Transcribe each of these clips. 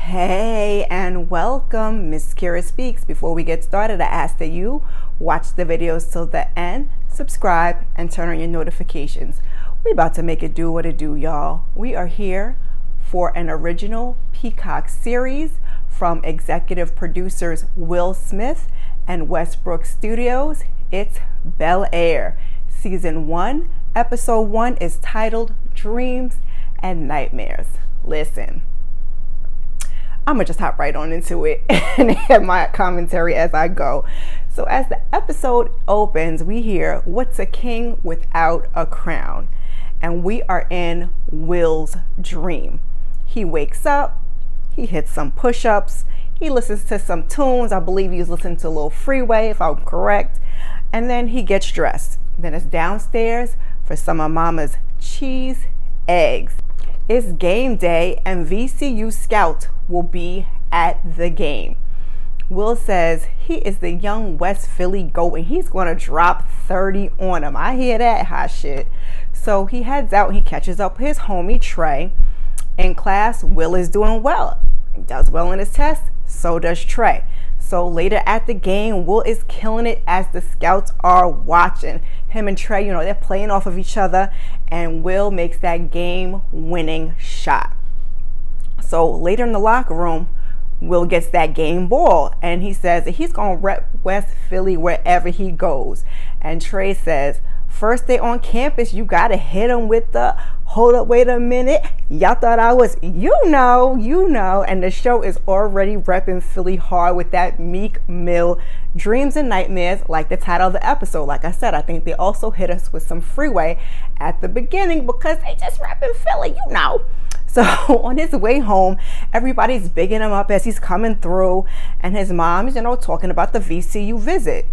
Hey, and welcome, msKIRAspeaks. Before we get started, I ask that you watch the videos till the end, subscribe, and turn on your notifications. We're about to make it do what it do, y'all. We are here for an original Peacock series from executive producers Will Smith and Westbrook Studios. It's Bel-Air. Season 1, Episode 1 is titled Dreams and Nightmares. Listen, I'm gonna just hop right on into it and have my commentary as I go. So as the episode opens, we hear, "What's a king without a crown?" And we are in Will's dream. He wakes up, he hits some push-ups, he listens to some tunes. I believe he was listening to a little Freeway, if I'm correct. And then he gets dressed. Then it's downstairs for some of Mama's cheese eggs. It's game day and VCU Scout will be at the game. Will says he is the young West Philly GOAT and he's going to drop 30 on him. I hear that hot shit. So he heads out and he catches up his homie Trey. In class, Will is doing well. He does well in his test, so does Trey. So later at the game, Will is killing it as the scouts are watching. Him and Trey, they're playing off of each other, and Will makes that game-winning shot. So later in the locker room, Will gets that game ball, and he says that he's going to rep West Philly wherever he goes. And Trey says, first day on campus, you got to hit him with the, hold up, wait a minute. Y'all thought I was, you know. And the show is already repping Philly hard with that Meek Mill Dreams and Nightmares, like the title of the episode. Like I said, I think they also hit us with some Freeway at the beginning because they just repping Philly, So on his way home, everybody's bigging him up as he's coming through. And his mom's, talking about the VCU visit.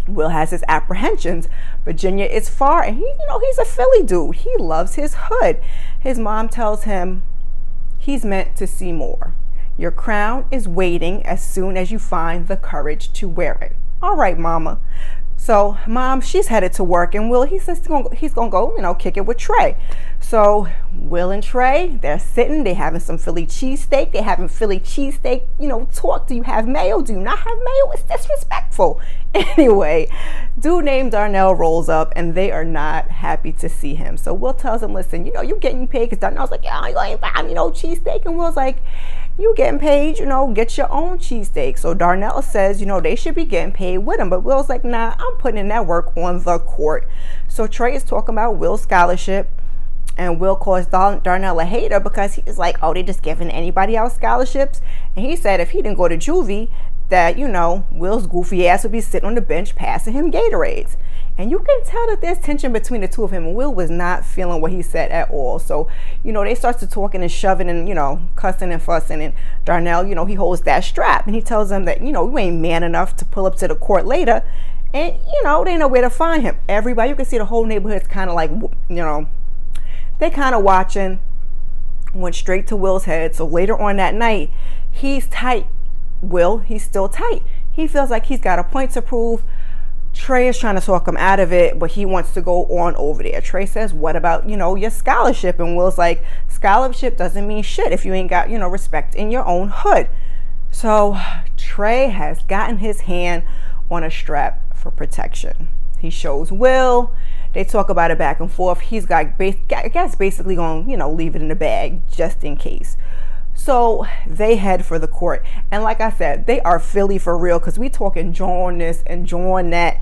Will has his apprehensions. Virginia is far, and he's a Philly dude. He loves his hood. His mom tells him he's meant to see more. Your crown is waiting as soon as you find the courage to wear it. All right, mama. So mom, she's headed to work, and Will, he says he's gonna go, kick it with Trey. So Will and Trey, they're sitting, they having some Philly cheesesteak. They having Philly cheesesteak, talk. Do you have mayo? Do you not have mayo? It's disrespectful. Anyway, dude named Darnell rolls up, and they are not happy to see him. So Will tells him, listen, you're getting paid, because Darnell's like, yeah, you ain't buying me no cheesesteak. And Will's like, you getting paid, get your own cheesesteak. So Darnell says, they should be getting paid with him. But Will's like, nah, I'm putting in that work on the court. So Trey is talking about Will's scholarship. And Will calls Darnell a hater because he's like, oh, they just giving anybody else scholarships. And he said if he didn't go to juvie, that, Will's goofy ass would be sitting on the bench passing him Gatorades. And you can tell that there's tension between the two of him. And Will was not feeling what he said at all. So, they start to talking and shoving and, cussing and fussing. And Darnell, he holds that strap. And he tells them that, you ain't man enough to pull up to the court later. And, they know where to find him. Everybody, you can see the whole neighborhood's kind of like, they kind of watching. Went straight to Will's head. So later on that night, he's tight. Will, he's still tight. He feels like he's got a point to prove. Trey is trying to talk him out of it, but he wants to go on over there. Trey says, what about, your scholarship? And Will's like, scholarship doesn't mean shit if you ain't got, respect in your own hood. So Trey has gotten his hand on a strap for protection. He shows Will. They talk about it back and forth. He's got, I guess, basically going, leave it in the bag just in case. So they head for the court. And like I said, they are Philly for real, because we talking join this and join that,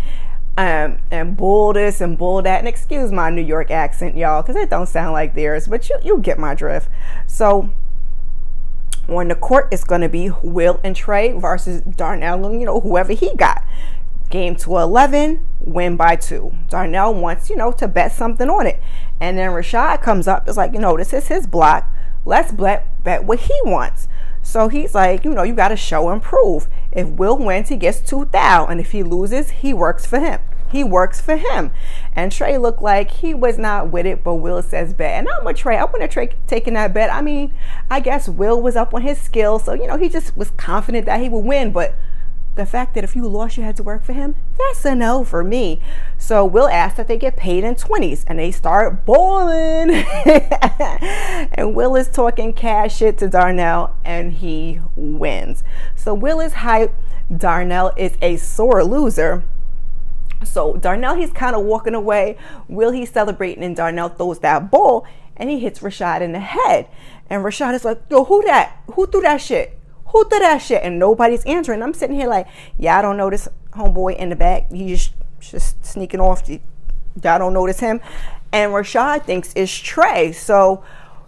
and bull this and bull that. And excuse my New York accent, y'all, because it don't sound like theirs, but you get my drift. So on the court, it's going to be Will and Trey versus Darnell and, whoever he got. Game 2-11, win by 2. Darnell wants, to bet something on it. And then Rashad comes up. It's like, this is his block. Let's bet what he wants. So he's like, you got to show and prove. If Will wins, he gets $2,000. And if he loses, he works for him. And Trey looked like he was not with it, but Will says bet. And I'm with Trey. I want Trey taking that bet. I mean, I guess Will was up on his skills. So, he just was confident that he would win. But the fact that if you lost, you had to work for him, that's a no for me. So Will asks that they get paid in 20s, and they start bowling. And Will is talking cash shit to Darnell, and he wins. So Will is hyped. Darnell is a sore loser. So Darnell, he's kind of walking away. Will, he's celebrating, and Darnell throws that ball, and he hits Rashad in the head. And Rashad is like, yo, who that? Who threw that shit? Who threw that shit? And nobody's answering. I'm sitting here like, yeah, I don't know this homeboy in the back. He's just sneaking off. Y'all don't notice him. And Rashad thinks it's Trey. So,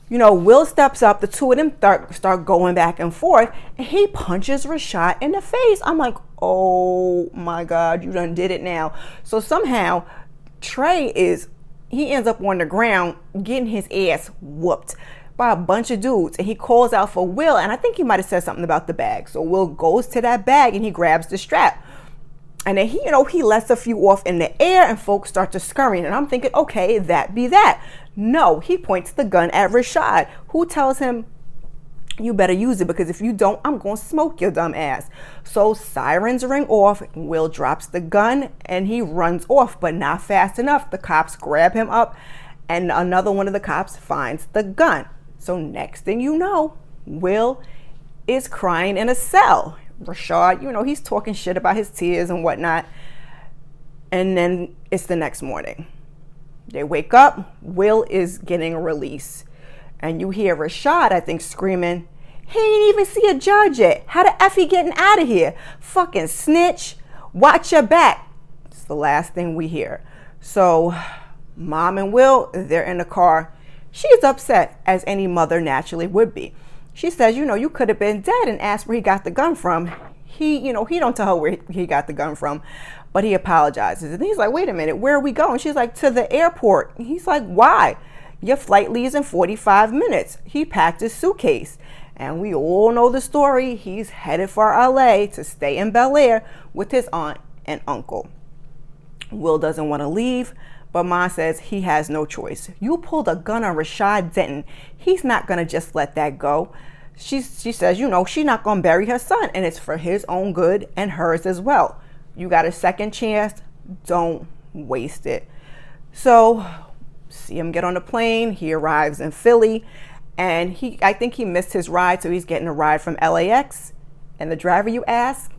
you know, Will steps up. The two of them start going back and forth. And he punches Rashad in the face. I'm like, oh my God, you done did it now. So somehow Trey he ends up on the ground getting his ass whooped by a bunch of dudes, and he calls out for Will, and I think he might have said something about the bag. So Will goes to that bag and he grabs the strap, and then he lets a few off in the air, and folks start to scurry, and I'm thinking, okay, that be that. No, he points the gun at Rashad, who tells him, you better use it, because if you don't, I'm gonna smoke your dumb ass. So sirens ring off. Will drops the gun and he runs off, but not fast enough. The cops grab him up, and another one of the cops finds the gun. So next thing you know, Will is crying in a cell. Rashad, he's talking shit about his tears and whatnot. And then it's the next morning. They wake up, Will is getting released. And you hear Rashad, I think, screaming, he ain't even see a judge yet. How the F he getting out of here? Fucking snitch. Watch your back. It's the last thing we hear. So Mom and Will, they're in the car. She's upset, as any mother naturally would be. She says, you could have been dead, and asked where he got the gun from. He don't tell her where he got the gun from, but he apologizes. And he's like, wait a minute, where are we going? She's like, to the airport. And he's like, why? Your flight leaves in 45 minutes. He packed his suitcase. And we all know the story. He's headed for LA to stay in Bel-Air with his aunt and uncle. Will doesn't want to leave, but Ma says he has no choice. You pulled a gun on Rashad Denton. He's not going to just let that go. She says, she's not going to bury her son, and it's for his own good and hers as well. You got a second chance. Don't waste it. So see him get on the plane. He arrives in Philly, and I think he missed his ride, so he's getting a ride from LAX. And the driver, you ask,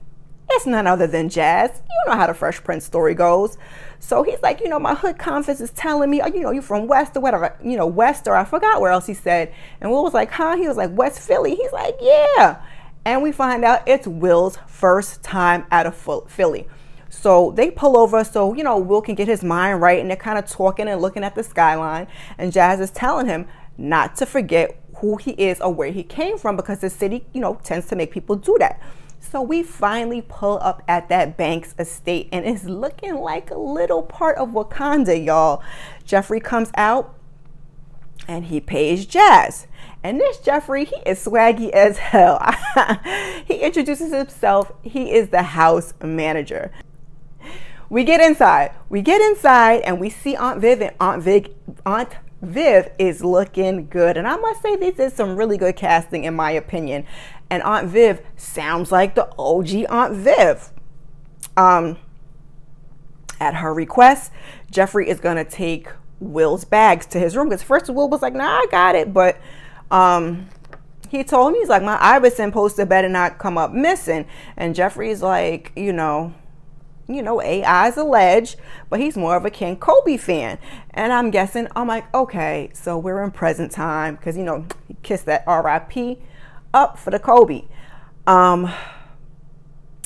it's none other than Jazz. You know how the Fresh Prince story goes. So he's like, my hood confidence is telling me, you from West or whatever, West, or I forgot where else he said. And Will was like, huh? He was like, West Philly. He's like, yeah. And we find out it's Will's first time out of Philly. So they pull over so, Will can get his mind right, and they're kind of talking and looking at the skyline. And Jazz is telling him not to forget who he is or where he came from, because the city, tends to make people do that. So we finally pull up at that Banks estate, and it's looking like a little part of Wakanda, y'all. Jeffrey comes out and he pays Jazz. And this Jeffrey, he is swaggy as hell. He introduces himself. He is the house manager. We get inside and we see Aunt Viv, and Aunt Viv is looking good. And I must say, this is some really good casting in my opinion. And Aunt Viv sounds like the OG Aunt Viv. At her request, Jeffrey is going to take Will's bags to his room, because first Will was like, nah, I got it. But he told me, he's like, my Iverson poster better not come up missing. And Jeffrey's like, AI's alleged, but he's more of a King Kobe fan. And I'm like, okay, so we're in present time, because, he kissed that RIP up for the Kobe. And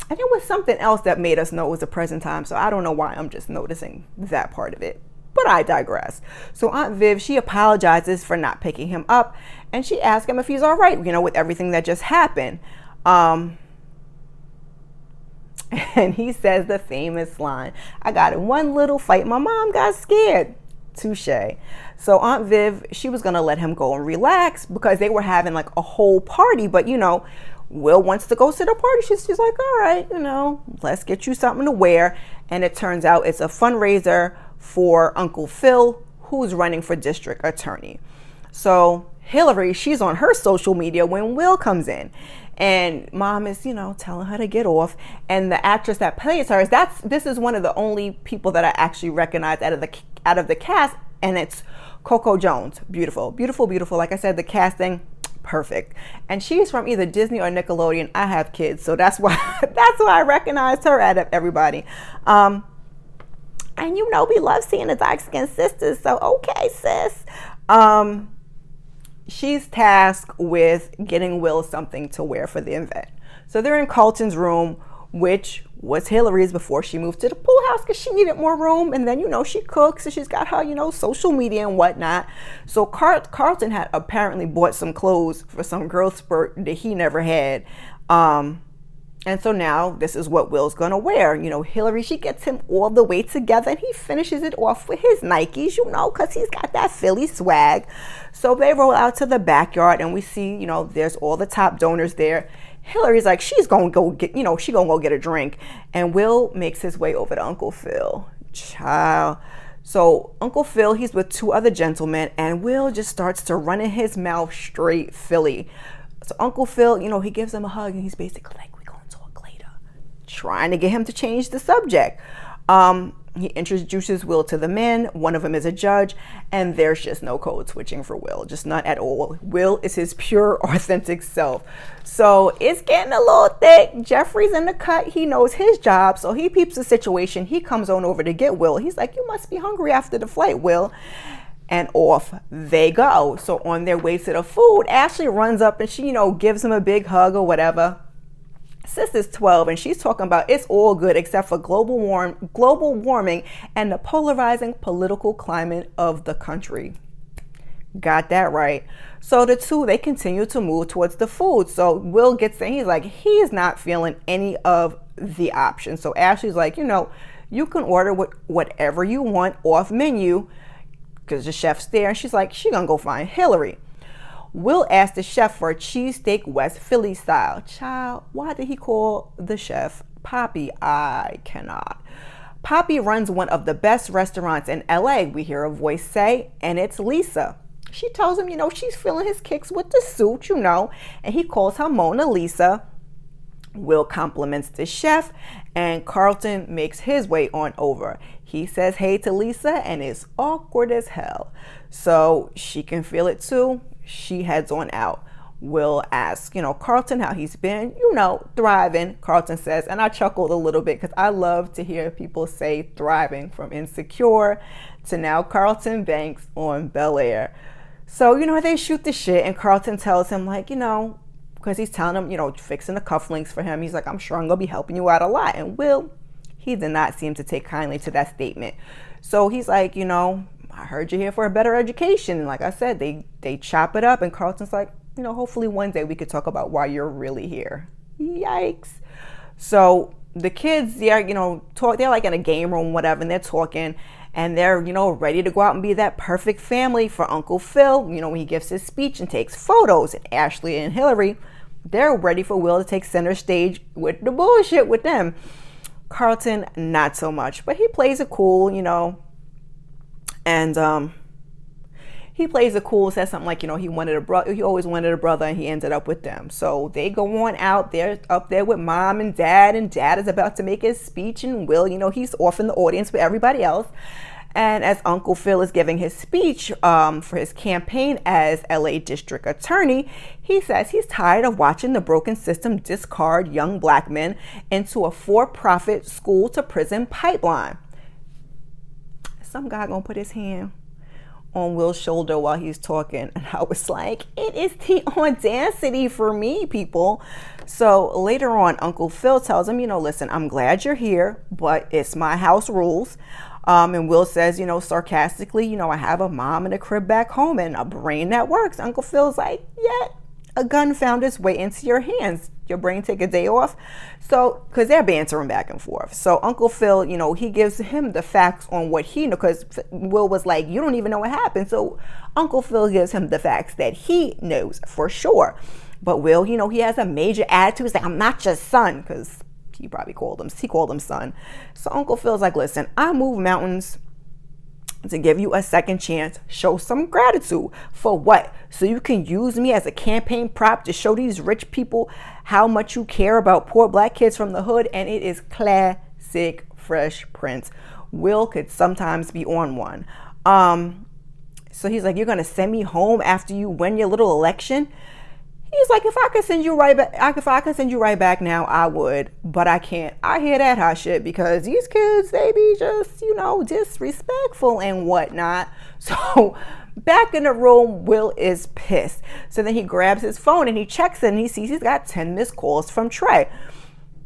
there was something else that made us know it was a present time, so I don't know why I'm just noticing that part of it. But I digress. So Aunt Viv, she apologizes for not picking him up, and she asks him if he's all right, with everything that just happened. And he says the famous line, I got in one little fight, my mom got scared. Touche. So Aunt Viv, she was going to let him go and relax, because they were having like a whole party. But, Will wants to go to the party. She's like, all right, let's get you something to wear. And it turns out it's a fundraiser for Uncle Phil, who's running for district attorney. So Hillary, she's on her social media when Will comes in, and mom is, telling her to get off. And the actress that plays her this is one of the only people that I actually recognize out of the cast, and it's Coco Jones. Beautiful, beautiful, beautiful. Like I said, the casting, perfect. And she's from either Disney or Nickelodeon. I have kids, so that's why I recognized her out of everybody. And we love seeing the dark-skinned sisters, so okay, sis. She's tasked with getting Will something to wear for the event. So they're in Carlton's room, which was Hillary's before she moved to the pool house because she needed more room. And then, she cooks, and she's got her, social media and whatnot. So Carlton had apparently bought some clothes for some growth spurt that he never had. And so now this is what Will's going to wear. Hillary, she gets him all the way together, and he finishes it off with his Nikes, because he's got that Philly swag. So they roll out to the backyard, and we see, there's all the top donors there. Hillary's like, she's going to go get, she going to go get a drink. And Will makes his way over to Uncle Phil. Child. So Uncle Phil, he's with two other gentlemen, and Will just starts to run in his mouth straight Philly. So Uncle Phil, he gives him a hug, and he's basically like, trying to get him to change the subject. He introduces Will to the men. One of them is a judge, and there's just no code switching for Will, just not at all. Will is his pure, authentic self. So it's getting a little thick. Jeffrey's in the cut. He knows his job, so he peeps the situation. He comes on over to get Will. He's like, you must be hungry after the flight, Will. And off they go. So on their way to the food, Ashley runs up and she, gives him a big hug or whatever. Sis is 12, and she's talking about it's all good except for global warming and the polarizing political climate of the country. Got that right. So the two, they continue to move towards the food. So Will gets in, he's like, he's not feeling any of the options. So Ashley's like, you can order whatever you want off menu, because the chef's there. And she's like, she gonna go find Hillary. Will asked the chef for a cheesesteak West Philly style. Child, why did he call the chef Poppy? I cannot. Poppy runs one of the best restaurants in LA, we hear a voice say, and it's Lisa. She tells him, she's feeling his kicks with the suit, and he calls her Mona Lisa. Will compliments the chef, and Carlton makes his way on over. He says hey to Lisa, and it's awkward as hell. So she can feel it too. She heads on out. Will asks, Carlton how he's been, thriving. Carlton says, and I chuckled a little bit because I love to hear people say thriving, from Insecure to now Carlton Banks on Bel-Air. So, they shoot the shit, and Carlton tells him, like, because he's telling him, fixing the cufflinks for him. He's like, I'm sure I'm going to be helping you out a lot. And Will, he did not seem to take kindly to that statement. So he's like, I heard you're here for a better education. And like I said, they chop it up, and Carlton's like, hopefully one day we could talk about why you're really here. Yikes. So the kids, they're, they're like in a game room, whatever, and they're talking, and they're, ready to go out and be that perfect family for Uncle Phil, when he gives his speech and takes photos. And Ashley and Hillary, they're ready for Will to take center stage with the bullshit with them. Carlton, not so much, but he plays it cool, and he plays it cool, says something like, he always wanted a brother, and he ended up with them. So they go on out there, up there with mom and dad is about to make his speech, and Will, he's off in the audience with everybody else. And as Uncle Phil is giving his speech for his campaign as LA District Attorney, he says he's tired of watching the broken system discard young black men into a for-profit school-to-prison pipeline. Some guy gonna put his hand on Will's shoulder while he's talking, and I was like, it is the audacity for me, people. So later on, Uncle Phil tells him, listen, I'm glad you're here, but it's my house rules. And Will says, sarcastically, I have a mom and a crib back home and a brain that works. Uncle Phil's like, yeah, a gun found its way into your hands. Your brain take a day off. So, because they're bantering back and forth. So Uncle Phil, he gives him the facts on what he knows, because Will was like, you don't even know what happened. So Uncle Phil gives him the facts that he knows for sure. But Will, he has a major attitude. He's like, I'm not your son, because he called him son. So Uncle Phil's like, listen, I move mountains. to give you a second chance. Show some gratitude. For what? So you can use me as a campaign prop to show these rich people how much you care about poor black kids from the hood. And it is classic Fresh Prince. Will could sometimes be on one. So he's like, you're going to send me home after you win your little election? He's like, if I could send you right back now, I would, but I can't. I hear that hot shit because these kids, they be just, disrespectful and whatnot. So back in the room, Will is pissed. So then he grabs his phone and he checks it and he sees he's got 10 missed calls from Trey.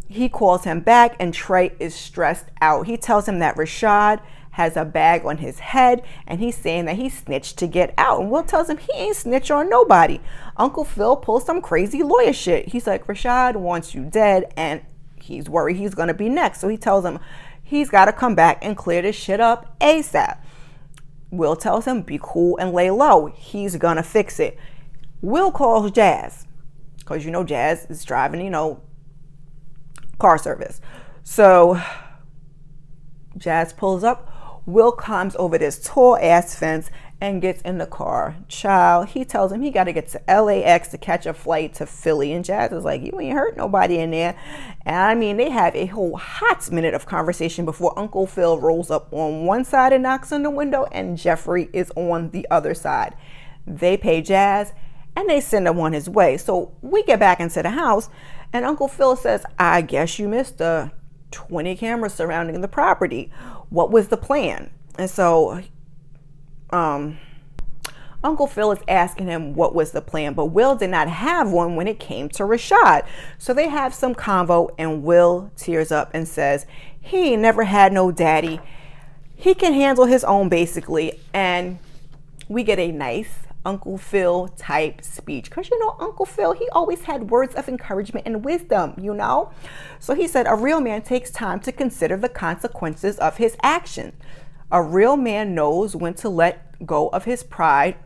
He calls him back and Trey is stressed out. He tells him that Rashad has a bag on his head and he's saying that he snitched to get out. And Will tells him he ain't snitch on nobody. Uncle Phil pulls some crazy lawyer shit. He's like, Rashad wants you dead and he's worried he's going to be next. So he tells him he's got to come back and clear this shit up ASAP. Will tells him be cool and lay low. He's going to fix it. Will calls Jazz because Jazz is driving, car service. So Jazz pulls up. Will climbs over this tall ass fence and gets in the car. Child, he tells him he got to get to LAX to catch a flight to Philly. And Jazz is like, you ain't hurt nobody in there. And they have a whole hot minute of conversation before Uncle Phil rolls up on one side and knocks on the window and Jeffrey is on the other side. They pay Jazz and they send him on his way. So we get back into the house and Uncle Phil says, I guess you missed the 20 cameras surrounding the property. What was the plan? And so Uncle Phil is asking him what was the plan, but Will did not have one when it came to Rashad. So they have some convo and Will tears up and says he ain't never had no daddy. He can handle his own basically. And we get a nice Uncle Phil type speech because Uncle Phil, he always had words of encouragement and wisdom, So he said a real man takes time to consider the consequences of his action. A real man knows when to let go of his pride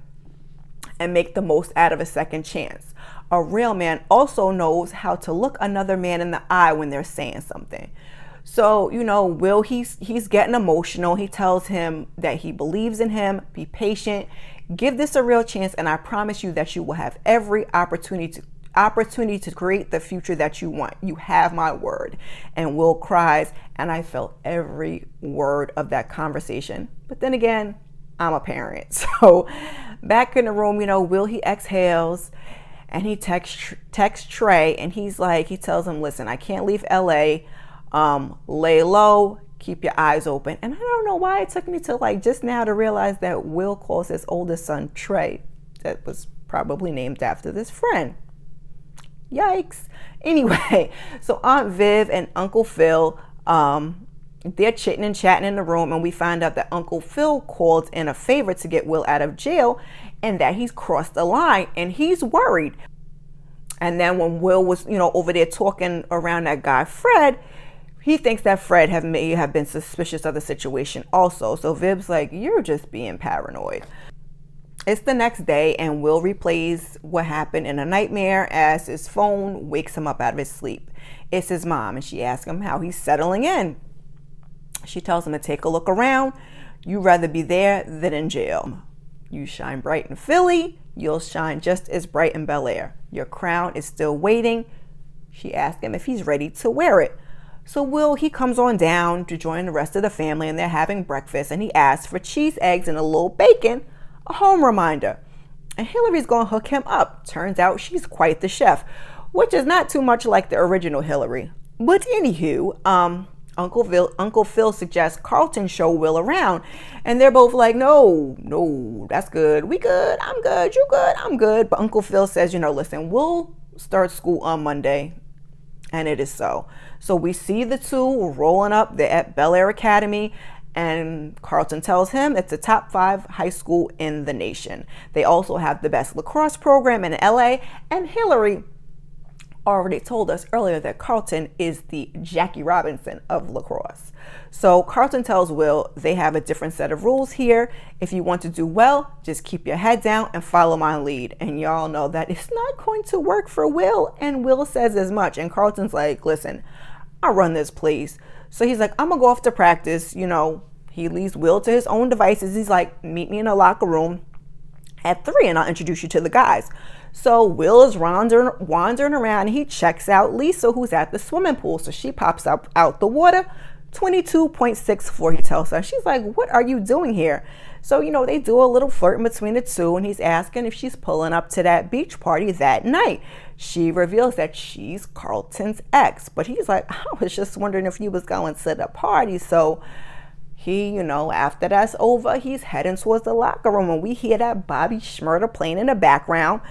and make the most out of a second chance. A real man also knows how to look another man in the eye when they're saying something. So, Will, he's getting emotional. He tells him that he believes in him, be patient, give this a real chance, and I promise you that you will have every opportunity to create the future that you want. You have my word. And Will cries, and I felt every word of that conversation. But then again, I'm a parent. So back in the room, Will, he exhales and he texts Trey and he tells him, listen, I can't leave LA. Lay low, keep your eyes open. And I don't know why it took me to just now to realize that Will calls his oldest son Trey. That was probably named after this friend. Yikes. Anyway, so Aunt Viv and Uncle Phil, they're chitting and chatting in the room, and we find out that Uncle Phil called in a favor to get Will out of jail and that he's crossed the line and he's worried. And then when Will was, over there talking around that guy Fred, he thinks that Fred may have been suspicious of the situation also. So Viv's like, you're just being paranoid. It's the next day and Will replays what happened in a nightmare as his phone wakes him up out of his sleep. It's his mom and she asks him how he's settling in. She tells him to take a look around. You'd rather be there than in jail. You shine bright in Philly, you'll shine just as bright in Bel-Air. Your crown is still waiting. She asks him if he's ready to wear it. So Will, he comes on down to join the rest of the family and they're having breakfast and he asks for cheese, eggs, and a little bacon, a home reminder. And Hillary's going to hook him up. Turns out she's quite the chef, which is not too much like the original Hillary. But anywho, Uncle Phil suggests Carlton show Will around. And they're both like, no, that's good. We good. I'm good. You good. I'm good. But Uncle Phil says, listen, we'll start school on Monday. And it is so. So we see the two rolling up. They're at Bel-Air Academy. And Carlton tells him it's a top 5 high school in the nation. They also have the best lacrosse program in LA. And Hillary already told us earlier that Carlton is the Jackie Robinson of lacrosse. So Carlton tells Will they have a different set of rules here. If you want to do well, just keep your head down and follow my lead. And y'all know that it's not going to work for Will. And Will says as much. And Carlton's like, listen, I run this place. So he's like, I'm going to go off to practice. He leaves Will to his own devices. He's like, meet me in the locker room at 3 and I'll introduce you to the guys. So Will is wandering around. He checks out Lisa, who's at the swimming pool. So she pops up out the water. 22.64, he tells her. She's like, what are you doing here? So, they do a little flirting between the two, and he's asking if she's pulling up to that beach party that night. She reveals that she's Carlton's ex, but he's like, I was just wondering if you was going to the party. So he, after that's over, he's heading towards the locker room, and we hear that Bobby Shmurda playing in the background.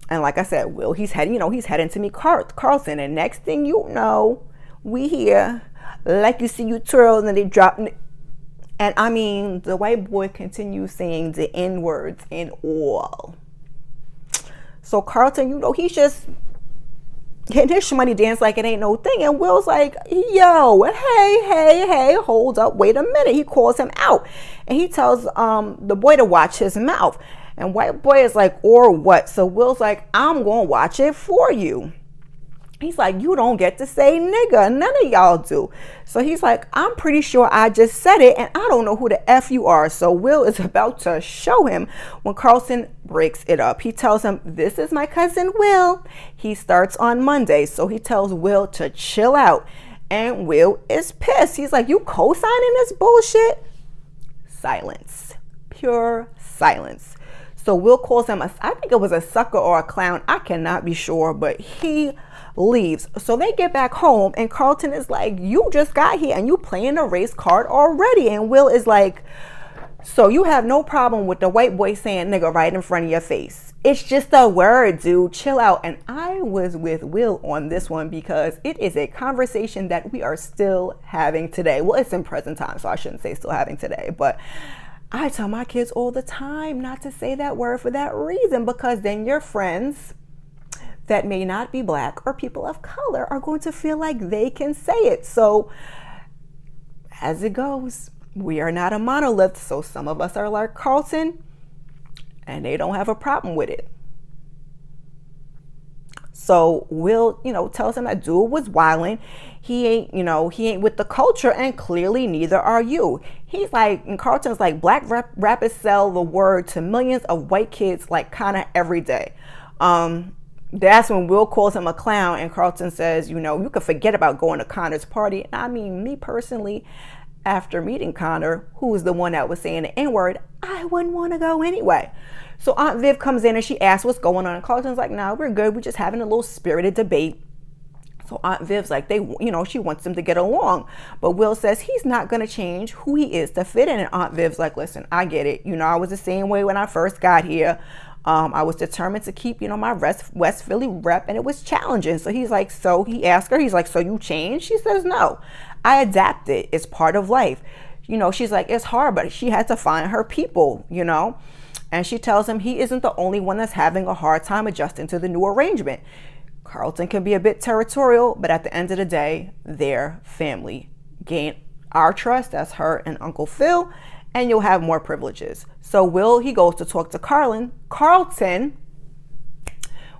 And like I said, Will, he's heading to meet Carlton, and next thing you know, we hear, like you see you twirl, and they drop. And I mean, the white boy continues saying the N words and all. So Carlton, he's just getting his shmoney dance like it ain't no thing. And Will's like, yo, hey, hold up, wait a minute. He calls him out. And he tells the boy to watch his mouth. And white boy is like, or what? So Will's like, I'm going to watch it for you. He's like, you don't get to say nigga. None of y'all do. So he's like, I'm pretty sure I just said it, and I don't know who the F you are. So Will is about to show him when Carlton breaks it up. He tells him, this is my cousin Will. He starts on Monday. So he tells Will to chill out. And Will is pissed. He's like, you co-signing this bullshit? Silence. Pure silence. So Will calls him, I think it was a sucker or a clown. I cannot be sure, but he leaves. So they get back home, and Carlton is like, you just got here and you playing a race card already. And Will is like, so you have no problem with the white boy saying nigga right in front of your face? It's just a word, dude. Chill out. And I was with Will on this one because it is a conversation that we are still having today. Well, it's in present time, so I shouldn't say still having today, but I tell my kids all the time not to say that word for that reason, because then your friends that may not be black or people of color are going to feel like they can say it. So as it goes, we are not a monolith. So some of us are like Carlton and they don't have a problem with it. So Will, tells him that dude was wilding. He ain't with the culture, and clearly neither are you. He's like, and Carlton's like, black rappers sell the word to millions of white kids like kind of every day. That's when Will calls him a clown, and Carlton says, you could forget about going to Connor's party. And I mean, me personally, after meeting Connor, who was the one that was saying the N-word, I wouldn't want to go anyway. So Aunt Viv comes in and she asks what's going on. And Carlton's like, nah, we're good. We're just having a little spirited debate. So Aunt Viv's like, she wants them to get along. But Will says he's not going to change who he is to fit in. And Aunt Viv's like, listen, I get it. I was the same way when I first got here. I was determined to keep, my West Philly rep, and it was challenging. So he's like, so he asked her, he's like, so you changed? She says, no, I adapted. It's part of life. She's like, it's hard, but she had to find her people, and she tells him he isn't the only one that's having a hard time adjusting to the new arrangement. Carlton can be a bit territorial, but at the end of the day, they're family. Gain our trust, that's her and Uncle Phil, and you'll have more privileges. So he goes to talk to Carlton.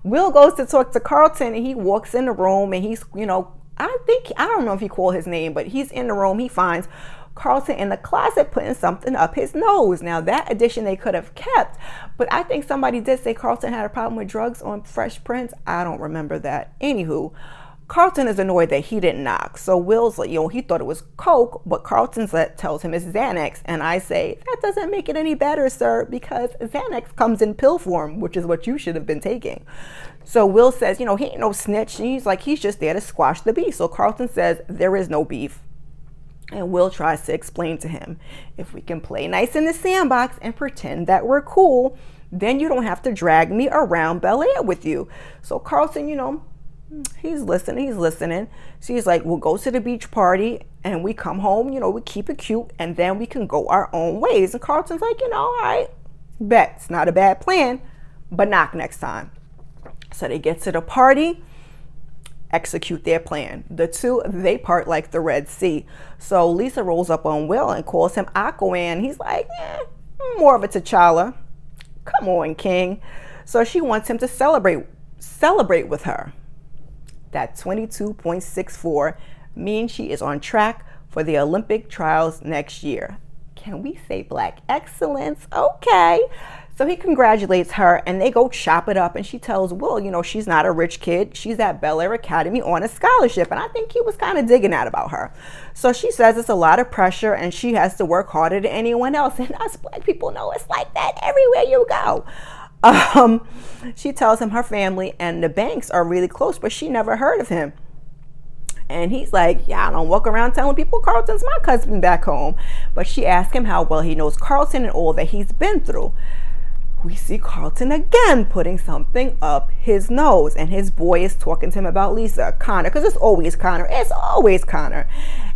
Will goes to talk to Carlton, and he walks in the room, and he's, I don't know if he called his name, but he's in the room. He finds Carlton in the closet putting something up his nose. Now, that addition they could have kept, but I think somebody did say Carlton had a problem with drugs on Fresh Prince. I don't remember that. Anywho, Carlton is annoyed that he didn't knock. So Will's like, he thought it was Coke, but Carlton tells him it's Xanax. And I say, that doesn't make it any better, sir, because Xanax comes in pill form, which is what you should have been taking. So Will says, he ain't no snitch. And he's like, he's just there to squash the beef. So Carlton says, there is no beef. And Will tries to explain to him, if we can play nice in the sandbox and pretend that we're cool, then you don't have to drag me around Bel-Air with you. So Carlton, he's listening. She's like, we'll go to the beach party and we come home, we keep it cute, and then we can go our own ways. And Carlton's like, all right, bet. It's not a bad plan, but knock next time. So they get to the party, execute their plan. The two, they part like the Red Sea. So Lisa rolls up on Will and calls him Aquaman. He's like, more of a T'Challa. Come on, King. So she wants him to celebrate with her. That 22.64 means she is on track for the Olympic trials next year. Can we say Black excellence? Okay. So he congratulates her and they go chop it up, and she tells Will, you know, she's not a rich kid. She's at Bel-Air Academy on a scholarship. And I think he was kind of digging that about her. So she says it's a lot of pressure and she has to work harder than anyone else. And us Black people know it's like that everywhere you go. She tells him her family and the Banks are really close, but she never heard of him. And he's like, yeah, I don't walk around telling people Carlton's my cousin back home. But she asks him how well he knows Carlton and all that he's been through. We see Carlton again putting something up his nose, and his boy is talking to him about Lisa, Connor, because it's always Connor. It's always Connor.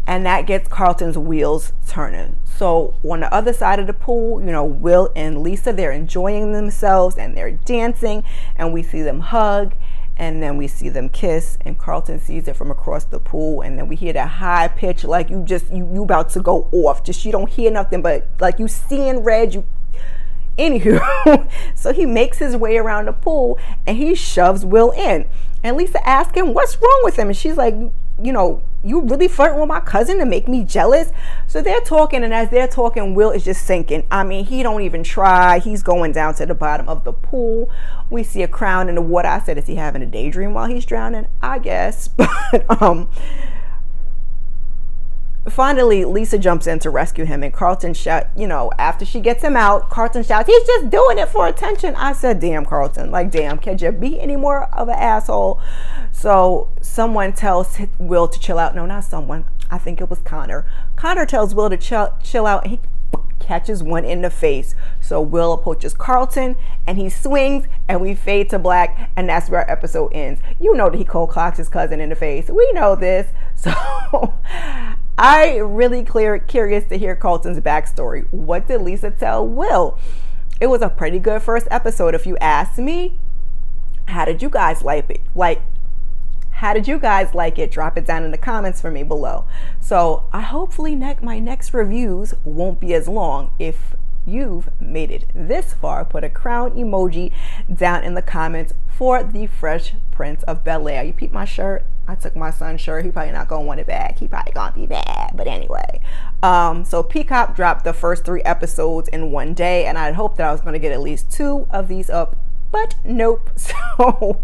And that gets Carlton's wheels turning. So on the other side of the pool, you know, Will and Lisa, they're enjoying themselves and they're dancing, and we see them hug, and then we see them kiss, and Carlton sees it from across the pool, and then we hear that high pitch, like you about to go off. Just you don't hear nothing, but like you seeing red, Anywho, so he makes his way around the pool and he shoves Will in. And Lisa asks him, what's wrong with him? And she's like, you know, you really flirting with my cousin to make me jealous? So they're talking, and as they're talking, Will is just sinking. I mean, he don't even try. He's going down to the bottom of the pool. We see a crown in the water. I said, is he having a daydream while he's drowning? I guess. But finally, Lisa jumps in to rescue him, and Carlton after she gets him out, Carlton shouts, he's just doing it for attention. I said, damn, Carlton, like, damn, can you be any more of an asshole? So someone tells Will to chill out. No, not someone. I think it was Connor. Connor tells Will to chill out, and he catches one in the face. So Will approaches Carlton and he swings, and we fade to black, and that's where our episode ends. You know that he cold clocks his cousin in the face. We know this. So I really curious to hear Carlton's backstory. What did Lisa tell Will? It was a pretty good first episode, if you ask me. How did you guys like it? How did you guys like it? Drop it down in the comments for me below. So I hopefully my next reviews won't be as long. If you've made it this far, put a crown emoji down in the comments for the Fresh Prince of Bel-Air. You peep my shirt? I took my son's shirt. He probably not gonna want it back. He probably gonna be bad, but anyway. So Peacock dropped the first 3 episodes in one day, and I hoped that I was gonna get at least 2 of these up, but nope. So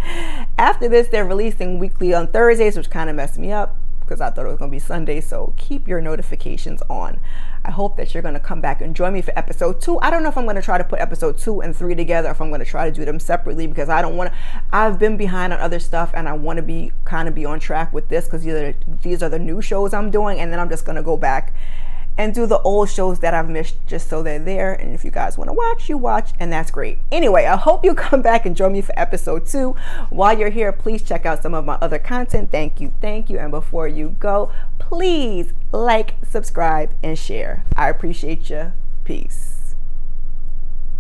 after this, they're releasing weekly on Thursdays, which kind of messed me up because I thought it was going to be Sunday. So keep your notifications on. I hope that you're going to come back and join me for episode 2. I don't know if I'm going to try to put episode 2 and 3 together, if I'm going to try to do them separately, because I don't want to. I've been behind on other stuff, and I want to be on track with this, because these are the new shows I'm doing, and then I'm just going to go back and do the old shows that I've missed, just so they're there. And if you guys want to watch, you watch, and that's great. Anyway, I hope you come back and join me for episode 2. While you're here, please check out some of my other content. Thank you. And before you go, please like, subscribe, and share. I appreciate you. Peace.